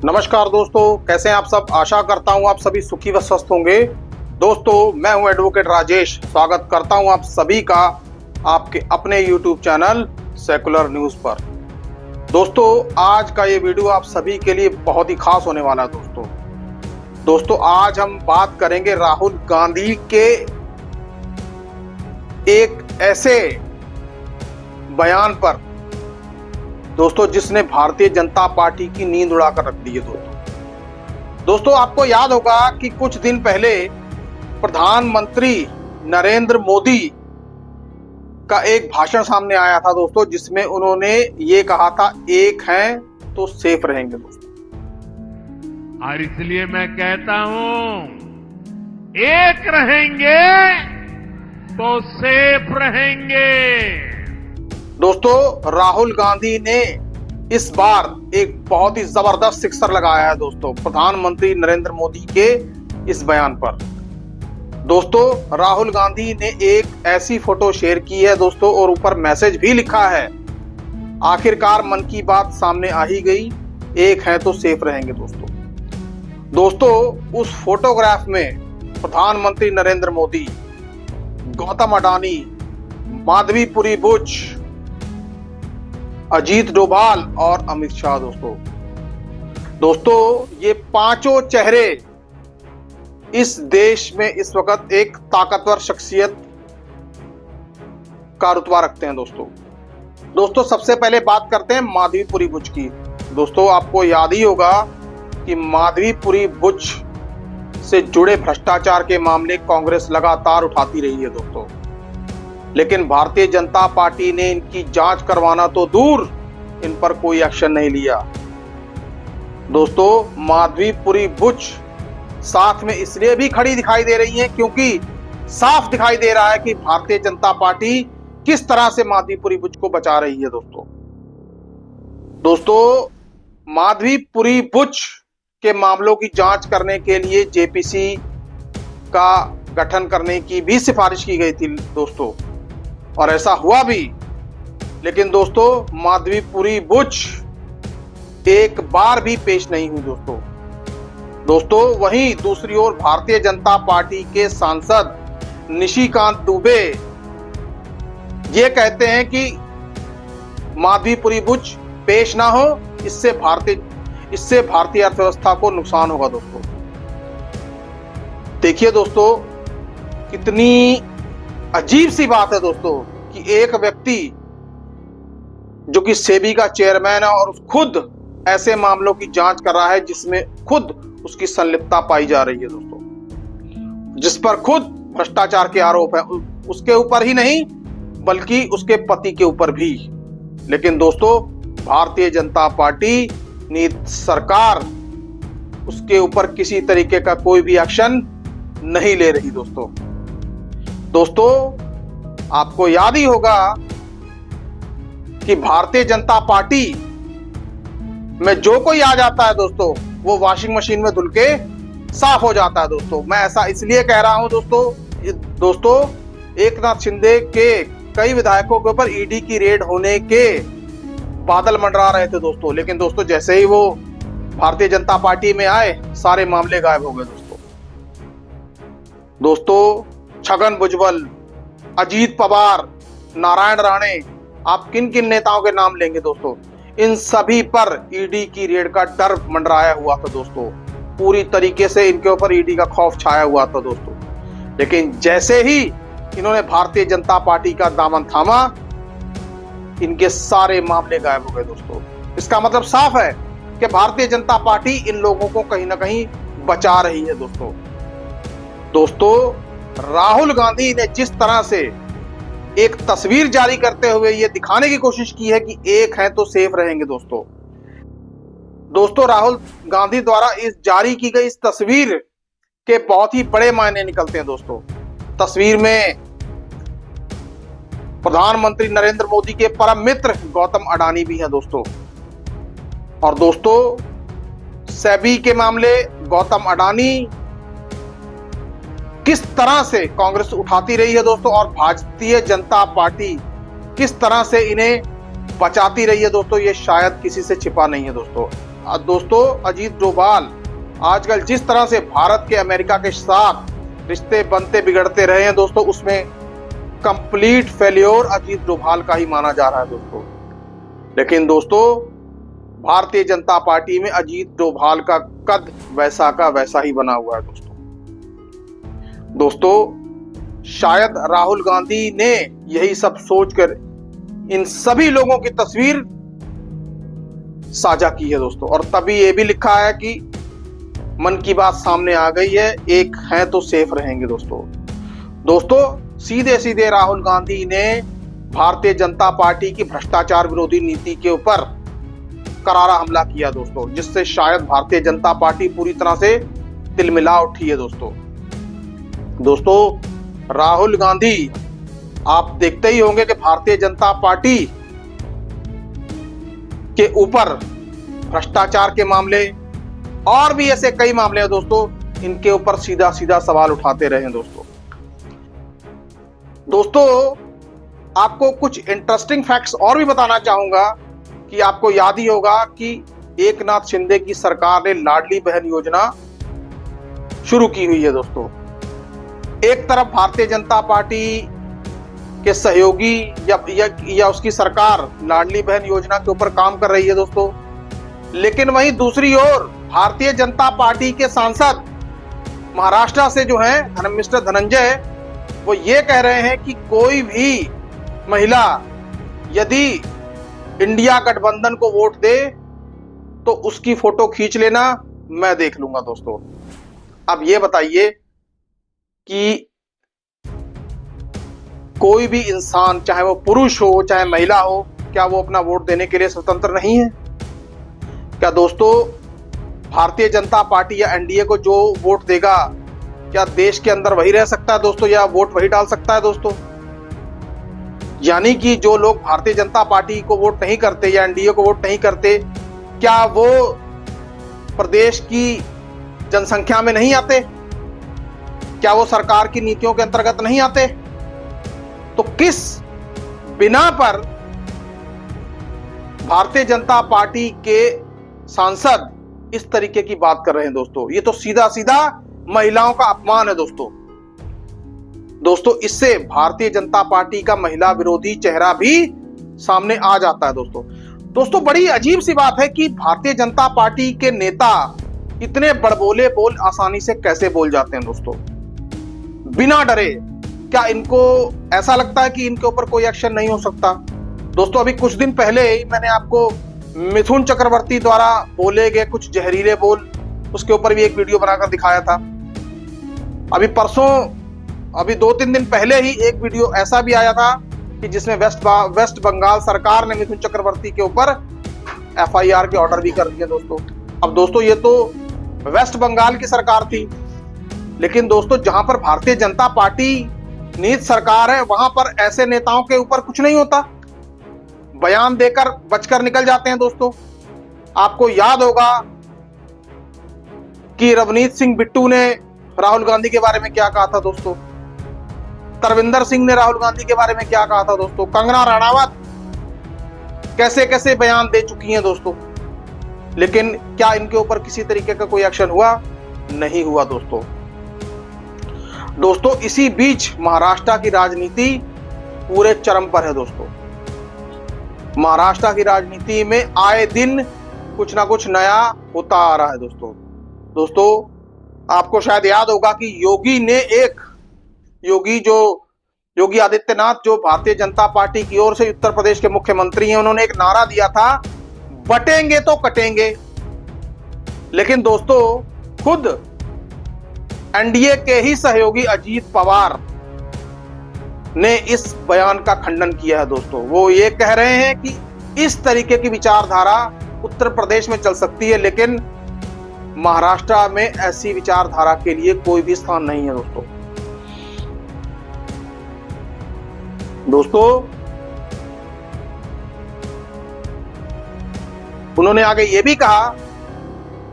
नमस्कार दोस्तों, कैसे हैं आप सब। आशा करता हूं आप सभी सुखी व स्वस्थ होंगे। दोस्तों, मैं हूं एडवोकेट राजेश। स्वागत करता हूं आप सभी का आपके अपने यूट्यूब चैनल सेकुलर न्यूज पर। दोस्तों, आज का ये वीडियो आप सभी के लिए बहुत ही खास होने वाला है। दोस्तों, आज हम बात करेंगे राहुल गांधी के एक ऐसे बयान पर दोस्तों जिसने भारतीय जनता पार्टी की नींद उड़ाकर रख दी है। दोस्तों, आपको याद होगा कि कुछ दिन पहले प्रधानमंत्री नरेंद्र मोदी का एक भाषण सामने आया था दोस्तों, जिसमें उन्होंने ये कहा था, एक हैं तो सेफ रहेंगे दोस्तों। और इसलिए मैं कहता हूं, एक रहेंगे तो सेफ रहेंगे। दोस्तों, राहुल गांधी ने इस बार एक बहुत ही जबरदस्त सिक्सर लगाया है दोस्तों प्रधानमंत्री नरेंद्र मोदी के इस बयान पर। दोस्तों, राहुल गांधी ने एक ऐसी फोटो शेयर की है दोस्तों, और ऊपर मैसेज भी लिखा है, आखिरकार मन की बात सामने आ ही गई, एक है तो सेफ रहेंगे दोस्तों, उस फोटोग्राफ में प्रधानमंत्री नरेंद्र मोदी, गौतम अडानी, माधवी पुरी बुच, अजीत डोभाल और अमित शाह दोस्तों, ये पांचों चेहरे इस देश में इस वक्त एक ताकतवर शख्सियत का रुतबा रखते हैं दोस्तों, सबसे पहले बात करते हैं माधवी पुरी बुच की। दोस्तों, आपको याद ही होगा कि माधवी पुरी बुच से जुड़े भ्रष्टाचार के मामले कांग्रेस लगातार उठाती रही है दोस्तों, लेकिन भारतीय जनता पार्टी ने इनकी जांच करवाना तो दूर, इन पर कोई एक्शन नहीं लिया। दोस्तों, माधवी पुरी बुच साथ में इसलिए भी खड़ी दिखाई दे रही है क्योंकि साफ दिखाई दे रहा है कि भारतीय जनता पार्टी किस तरह से माधवी पुरी बुच को बचा रही है दोस्तों, माधवी पुरी बुच के मामलों की जांच करने के लिए जेपीसी का गठन करने की भी सिफारिश की गई थी दोस्तों, और ऐसा हुआ भी। लेकिन दोस्तों, माधवी पुरी बुच एक बार भी पेश नहीं हुई दोस्तों, वहीं दूसरी ओर भारतीय जनता पार्टी के सांसद निशिकांत दुबे ये कहते हैं कि माधवी पुरी बुच पेश ना हो, इससे भारतीय अर्थव्यवस्था को नुकसान होगा दोस्तों। देखिए दोस्तों, कितनी अजीब सी बात है दोस्तों कि एक व्यक्ति जो कि सेबी का चेयरमैन है और खुद ऐसे मामलों की जांच कर रहा है जिसमें खुद उसकी संलिप्तता पाई जा रही है दोस्तों, जिस पर खुद भ्रष्टाचार के आरोप है, उसके ऊपर ही नहीं बल्कि उसके पति के ऊपर भी। लेकिन दोस्तों, भारतीय जनता पार्टी सरकार उसके ऊपर किसी तरीके का कोई भी एक्शन नहीं ले रही दोस्तों, आपको याद ही होगा कि भारतीय जनता पार्टी में जो कोई आ जाता है दोस्तों, वो वॉशिंग मशीन में धुल के साफ हो जाता है दोस्तों। मैं ऐसा इसलिए कह रहा हूं दोस्तों, एकनाथ शिंदे के कई विधायकों के ऊपर ईडी की रेड होने के बादल मंडरा रहे थे दोस्तों, लेकिन दोस्तों जैसे ही वो भारतीय जनता पार्टी में आए, सारे मामले गायब हो गए दोस्तों, छगन भुजबल, अजीत पवार, नारायण राणे, आप किन किन नेताओं के नाम लेंगे दोस्तों, इन सभी पर ईडी की रेड का डर मंडराया हुआ था दोस्तों, पूरी तरीके से इनके ऊपर ईडी का खौफ छाया हुआ था दोस्तों। लेकिन जैसे ही इन्होंने भारतीय जनता पार्टी का दामन थामा, इनके सारे मामले गायब हो गए दोस्तों। इसका मतलब साफ है कि भारतीय जनता पार्टी इन लोगों को कहीं ना कहीं बचा रही है दोस्तों, राहुल गांधी ने जिस तरह से एक तस्वीर जारी करते हुए ये दिखाने की कोशिश की है कि एक है तो सेफ रहेंगे दोस्तों, राहुल गांधी द्वारा इस जारी की गई इस तस्वीर के बहुत ही बड़े मायने निकलते हैं दोस्तों। तस्वीर में प्रधानमंत्री नरेंद्र मोदी के परम मित्र गौतम अडानी भी हैं दोस्तों, और दोस्तों, सेबी के मामले गौतम अडानी किस तरह से कांग्रेस उठाती रही है दोस्तों, और भारतीय जनता पार्टी किस तरह से इन्हें बचाती रही है दोस्तों, ये शायद किसी से छिपा नहीं है दोस्तों। दोस्तों अजीत डोभाल आजकल जिस तरह से भारत के अमेरिका के साथ रिश्ते बनते बिगड़ते रहे हैं दोस्तों, उसमें कंप्लीट फेल्योर अजीत डोभाल का ही माना जा रहा है दोस्तों। लेकिन दोस्तों भारतीय जनता पार्टी में अजीत डोभाल का कद वैसा का वैसा ही बना हुआ है दोस्तों शायद राहुल गांधी ने यही सब सोचकर इन सभी लोगों की तस्वीर साझा की है दोस्तों, और तभी ये भी लिखा है कि मन की बात सामने आ गई है, एक है तो सेफ रहेंगे दोस्तों सीधे सीधे राहुल गांधी ने भारतीय जनता पार्टी की भ्रष्टाचार विरोधी नीति के ऊपर करारा हमला किया दोस्तों, जिससे शायद भारतीय जनता पार्टी पूरी तरह से तिलमिला उठी है दोस्तों राहुल गांधी, आप देखते ही होंगे कि भारतीय जनता पार्टी के ऊपर भ्रष्टाचार के मामले और भी ऐसे कई मामले हैं दोस्तों, इनके ऊपर सीधा सीधा सवाल उठाते रहे हैं दोस्तों आपको कुछ इंटरेस्टिंग फैक्ट्स और भी बताना चाहूंगा कि आपको याद ही होगा कि एकनाथ शिंदे की सरकार ने लाडली बहन योजना शुरू की हुई है दोस्तों। एक तरफ भारतीय जनता पार्टी के सहयोगी या उसकी सरकार लाडली बहन योजना के ऊपर काम कर रही है दोस्तों, लेकिन वहीं दूसरी ओर भारतीय जनता पार्टी के सांसद महाराष्ट्र से जो हैं मिस्टर धनंजय, वो ये कह रहे हैं कि कोई भी महिला यदि इंडिया गठबंधन को वोट दे तो उसकी फोटो खींच लेना, मैं देख लूंगा दोस्तों। अब ये बताइए कि कोई भी इंसान चाहे वो पुरुष हो चाहे महिला हो, क्या वो अपना वोट देने के लिए स्वतंत्र नहीं है? क्या दोस्तों भारतीय जनता पार्टी या एनडीए को जो वोट देगा क्या देश के अंदर वही रह सकता है दोस्तों, या वोट वही डाल सकता है दोस्तों? यानी कि जो लोग भारतीय जनता पार्टी को वोट नहीं करते या एनडीए को वोट नहीं करते, क्या वो प्रदेश की जनसंख्या में नहीं आते? क्या वो सरकार की नीतियों के अंतर्गत नहीं आते? तो किस बिना पर भारतीय जनता पार्टी के सांसद इस तरीके की बात कर रहे हैं दोस्तों? ये तो सीधा सीधा महिलाओं का अपमान है दोस्तों इससे भारतीय जनता पार्टी का महिला विरोधी चेहरा भी सामने आ जाता है दोस्तों बड़ी अजीब सी बात है कि भारतीय जनता पार्टी के नेता इतने बड़बोले बोल आसानी से कैसे बोल जाते हैं दोस्तों, बिना डरे। क्या इनको ऐसा लगता है कि इनके ऊपर कोई एक्शन नहीं हो सकता? दोस्तों अभी कुछ दिन पहले ही मैंने आपको मिथुन चक्रवर्ती द्वारा बोले गए कुछ जहरीले बोल, उसके ऊपर भी एक वीडियो बनाकर दिखाया था। अभी परसों, अभी 2-3 दिन पहले ही एक वीडियो ऐसा भी आया था कि जिसमें वेस्ट बंगाल सरकार ने मिथुन चक्रवर्ती के ऊपर एफआईआर के ऑर्डर भी कर दिए दोस्तों। अब दोस्तों ये तो वेस्ट बंगाल की सरकार थी, लेकिन दोस्तों जहां पर भारतीय जनता पार्टी नीत सरकार है वहां पर ऐसे नेताओं के ऊपर कुछ नहीं होता, बयान देकर बचकर निकल जाते हैं दोस्तों। आपको याद होगा कि रवनीत सिंह बिट्टू ने राहुल गांधी के बारे में क्या कहा था दोस्तों, तरविंदर सिंह ने राहुल गांधी के बारे में क्या कहा था दोस्तों, कंगना रनावत कैसे कैसे बयान दे चुकी हैं दोस्तों, लेकिन क्या इनके ऊपर किसी तरीके का कोई एक्शन हुआ? नहीं हुआ दोस्तों इसी बीच महाराष्ट्र की राजनीति पूरे चरम पर है दोस्तों। महाराष्ट्र की राजनीति में आए दिन कुछ ना कुछ नया होता आ रहा है दोस्तों आपको शायद याद होगा कि योगी आदित्यनाथ जो भारतीय जनता पार्टी की ओर से उत्तर प्रदेश के मुख्यमंत्री हैं, उन्होंने एक नारा दिया था, बटेंगे तो कटेंगे। लेकिन दोस्तों खुद एनडीए के ही सहयोगी अजीत पवार ने इस बयान का खंडन किया है दोस्तों। वो ये कह रहे हैं कि इस तरीके की विचारधारा उत्तर प्रदेश में चल सकती है, लेकिन महाराष्ट्र में ऐसी विचारधारा के लिए कोई भी स्थान नहीं है दोस्तों उन्होंने आगे ये भी कहा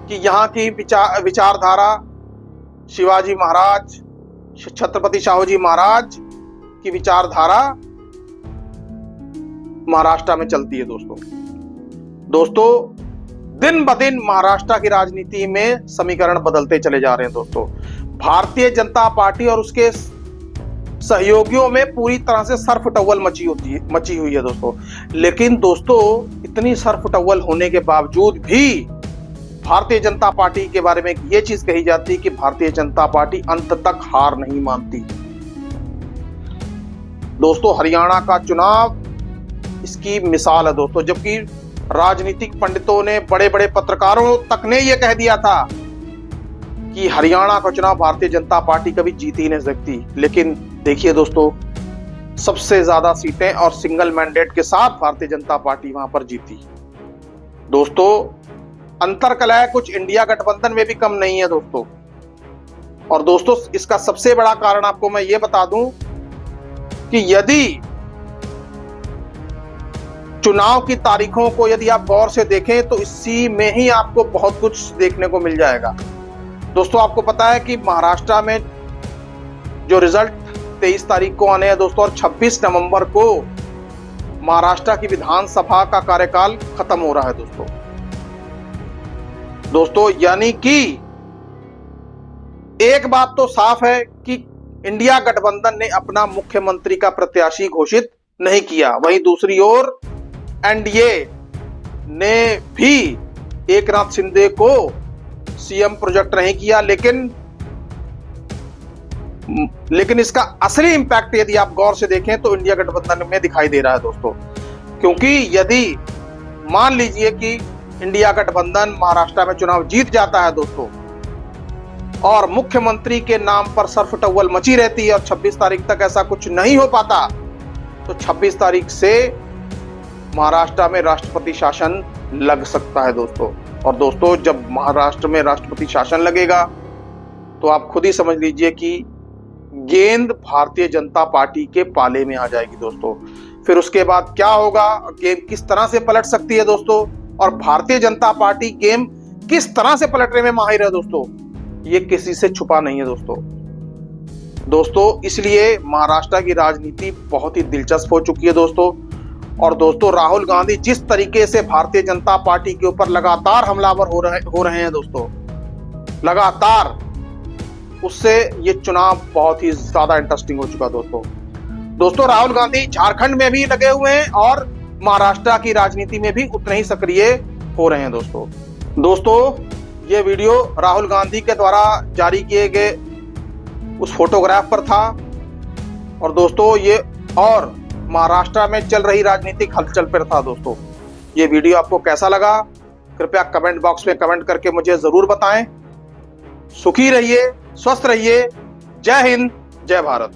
कि यहाँ की विचारधारा शिवाजी महाराज, छत्रपति शाहू महाराज की विचारधारा महाराष्ट्र में चलती है दोस्तों दिन ब दिन महाराष्ट्र की राजनीति में समीकरण बदलते चले जा रहे हैं दोस्तों। भारतीय जनता पार्टी और उसके सहयोगियों में पूरी तरह से सरफटौल मची हुई है दोस्तों। लेकिन दोस्तों, इतनी सरफटौल होने के बावजूद भी भारतीय जनता पार्टी के बारे में यह चीज कही जाती है कि भारतीय जनता पार्टी अंत तक हार नहीं मानती। दोस्तों, हरियाणा का चुनाव इसकी मिसाल है दोस्तों। जबकि राजनीतिक पंडितों ने, बड़े बड़े पत्रकारों तक ने यह कह दिया था कि हरियाणा का चुनाव भारतीय जनता पार्टी कभी जीत ही नहीं सकती। लेकिन देखिए दोस्तों, सबसे ज्यादा सीटें और सिंगल मैंडेट के साथ भारतीय जनता पार्टी वहां पर जीती। दोस्तों, अंतरकलह कुछ इंडिया गठबंधन में भी कम नहीं है दोस्तों। और दोस्तों, इसका सबसे बड़ा कारण आपको मैं ये बता दूं कि यदि चुनाव की तारीखों को यदि आप गौर से देखें तो इसी में ही आपको बहुत कुछ देखने को मिल जाएगा। दोस्तों, आपको पता है कि महाराष्ट्र में जो रिजल्ट 23 तारीख को आने हैं दोस्तों, और 26 नवंबर को महाराष्ट्र की विधानसभा का कार्यकाल खत्म हो रहा है दोस्तों। यानी कि एक बात तो साफ है कि इंडिया गठबंधन ने अपना मुख्यमंत्री का प्रत्याशी घोषित नहीं किया। वहीं दूसरी ओर एनडीए ने भी एकनाथ शिंदे को सीएम प्रोजेक्ट नहीं किया। लेकिन इसका असली इंपैक्ट यदि आप गौर से देखें तो इंडिया गठबंधन में दिखाई दे रहा है दोस्तों। क्योंकि यदि मान लीजिए कि इंडिया गठबंधन महाराष्ट्र में चुनाव जीत जाता है दोस्तों, और मुख्यमंत्री के नाम पर सरफटौल मची रहती है और 26 तारीख तक ऐसा कुछ नहीं हो पाता, तो 26 तारीख से महाराष्ट्र में राष्ट्रपति शासन लग सकता है दोस्तों। और दोस्तों, जब महाराष्ट्र में राष्ट्रपति शासन लगेगा तो आप खुद ही समझ लीजिए कि गेंद भारतीय जनता पार्टी के पाले में आ जाएगी दोस्तों। फिर उसके बाद क्या होगा, गेम किस तरह से पलट सकती है दोस्तों, और भारतीय जनता पार्टी गेम किस तरह से पलटने में माहिर है दोस्तों, ये किसी से छुपा नहीं है दोस्तों। इसलिए महाराष्ट्र की राजनीति बहुत ही दिलचस्प हो चुकी है दोस्तों। और दोस्तों, राहुल गांधी जिस तरीके से भारतीय जनता पार्टी के ऊपर लगातार हमलावर हो रहे हैं दोस्तों, लगातार, उससे ये चुनाव बहुत ही ज्यादा इंटरेस्टिंग हो चुका दोस्तों। राहुल गांधी झारखंड में भी लगे हुए हैं और महाराष्ट्र की राजनीति में भी उतने ही सक्रिय हो रहे हैं दोस्तों। ये वीडियो राहुल गांधी के द्वारा जारी किए गए उस फोटोग्राफ पर था। और दोस्तों, ये और महाराष्ट्र में चल रही राजनीतिक हलचल पर था दोस्तों। ये वीडियो आपको कैसा लगा, कृपया कमेंट बॉक्स में कमेंट करके मुझे जरूर बताएं। सुखी रहिए, स्वस्थ रहिए। जय हिंद, जय भारत।